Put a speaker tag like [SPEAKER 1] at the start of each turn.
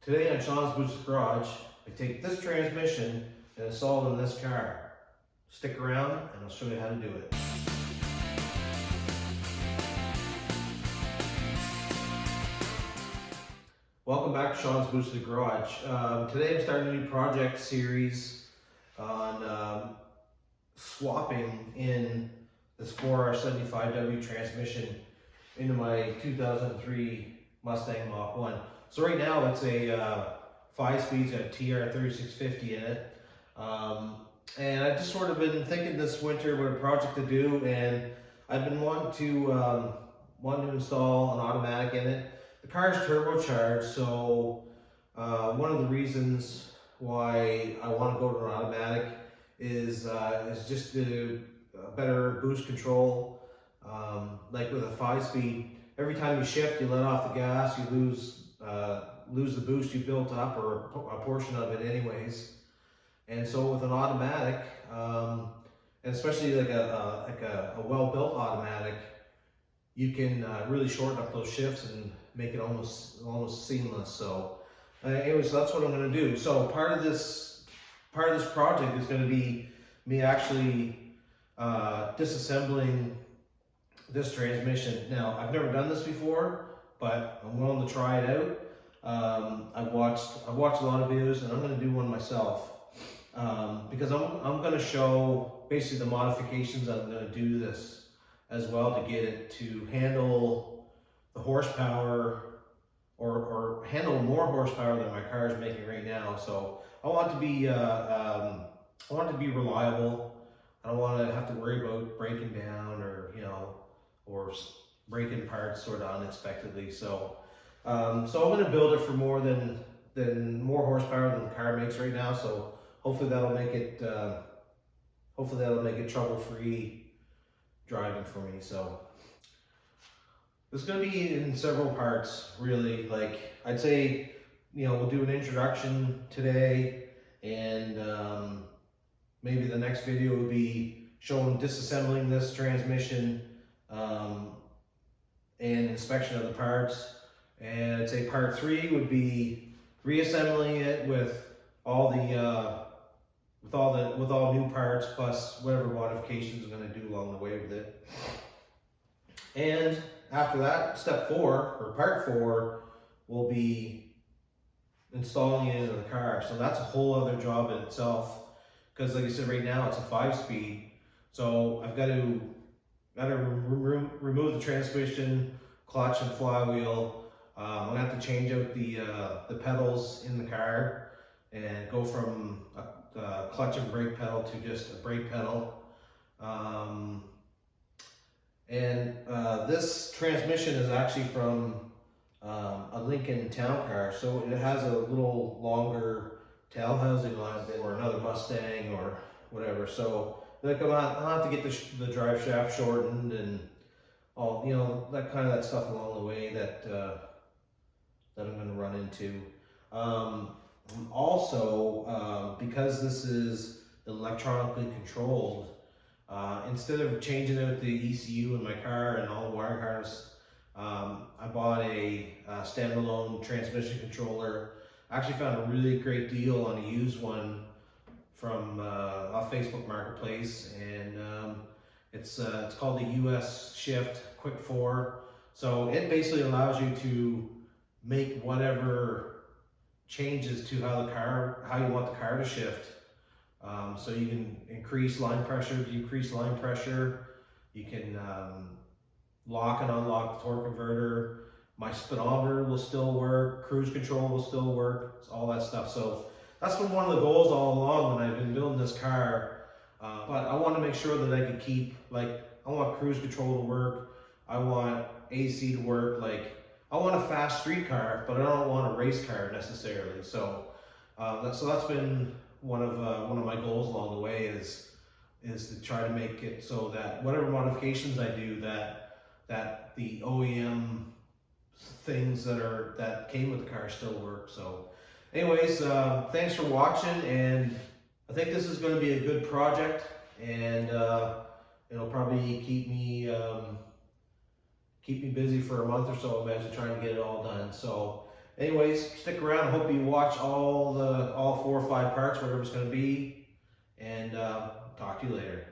[SPEAKER 1] Today on Sean's Boosted Garage, I take this transmission and install it in this car. Stick around and I'll show you how to do it. Welcome back to Sean's Boosted Garage. Today I'm starting a new project series on swapping in this 4R75W transmission into my 2003 Mustang Mach 1. So right now it's a 5-speed, got a TR3650 in it. And I've just sort of been thinking this winter what a project to do, and I've been wanting to install an automatic in it. The car is turbocharged, so one of the reasons why I want to go to an automatic is just a better boost control. Like with a 5-speed, every time you shift, you let off the gas, you lose the boost you built up, or a portion of it anyways. And so with an automatic, and especially like a well-built automatic, you can really shorten up those shifts and make it almost seamless. So anyways, so that's what I'm going to do. So part of this project is going to be me actually disassembling this transmission. Now, I've never done this before, but I'm willing to try it out. I've watched a lot of videos, and I'm going to do one myself because I'm going to show basically the modifications I'm going to do this as well to get it to handle the horsepower or handle more horsepower than my car is making right now. So I want to be reliable. I don't want to have to worry about breaking down or breaking parts sort of unexpectedly. So I'm going to build it for more horsepower than the car makes right now. So hopefully that'll make it trouble-free driving for me. So it's going to be in several parts, really. Like I'd say, we'll do an introduction today, and maybe the next video will be showing disassembling this transmission and inspection of the parts. And I'd say part 3 would be reassembling it with all new parts, plus whatever modifications I'm going to do along the way with it. And after that, step 4 or part 4 will be installing it into the car. So that's a whole other job in itself, because like I said, right now it's a 5-speed. So I've got to remove the transmission, clutch, and flywheel. I'm gonna have to change out the pedals in the car and go from a clutch and brake pedal to just a brake pedal. This transmission is actually from a Lincoln Town Car, so it has a little longer tail housing on it or another Mustang or whatever. So like I'll have to get the drive shaft shortened and all that stuff along the way that I'm going to run into. Also, because this is electronically controlled, instead of changing out the ECU in my car and all the wire harness, I bought a standalone transmission controller. I actually found a really great deal on a used one from off Facebook Marketplace, and it's called the US Shift Quick 4. So it basically allows you to make whatever changes to how you want the car to shift. So you can increase line pressure, decrease line pressure. You can lock and unlock the torque converter. My speedometer will still work. Cruise control will still work. All that stuff. So that's been one of the goals all along when I've been building this car. But I want to make sure that I can keep, I want cruise control to work. I want AC to work. I want a fast street car, but I don't want a race car necessarily. So that's been one of my goals along the way is to try to make it so that whatever modifications I do, that the OEM things that came with the car still work. So anyways, thanks for watching, and I think this is going to be a good project, and it'll probably keep me busy for a month or so. Imagine trying to get it all done. So Anyways, stick around. I hope you watch all 4 or 5 parts, whatever it's going to be, and talk to you later.